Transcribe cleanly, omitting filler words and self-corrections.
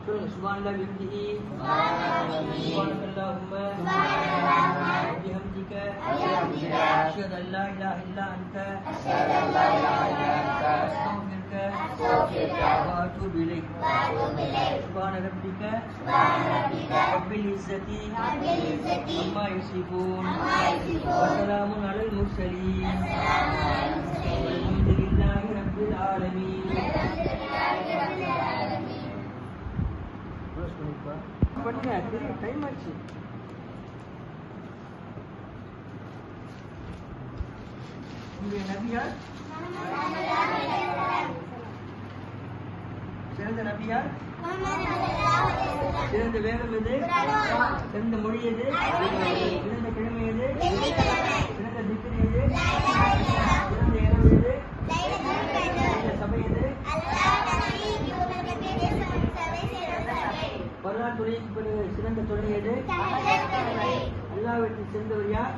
சொல்லுங்க. சுப்ஹானல்லாஹி வபிஹம்திஹி சுப்ஹானல்லாஹும்ம வபிஹம்திக அஷ்ஹது அன் லா இலாஹா இல்லா அன்த அஸ்தக்ஃபிருக வ அத்தூபு இலைக். சுப்ஹான ரப்பிக ரப்பில் இஸ்ஸதி அம்மா யசிஃபூன் வ ஸலாமுன் அலல் முர்ஸலீன் வல்ஹம்துலில்லாஹி ரப்பில் ஆலமீன். பண்ணுங்க, டைம் ஆச்சு. உங்களுடைய நபியார் சிறந்த நபியார், சிறந்த வேதம் எது, சிறந்த மொழி எது, சிறந்த கிழமை எது, சிறந்த திக்கர் எது, சிறந்த இரவு எது, சிறந்த சபை எது, வரலாற்று துறைக்கு சிறந்த துறை எது, அல்லாஹ்விற்கு சிறந்தவர் யார்,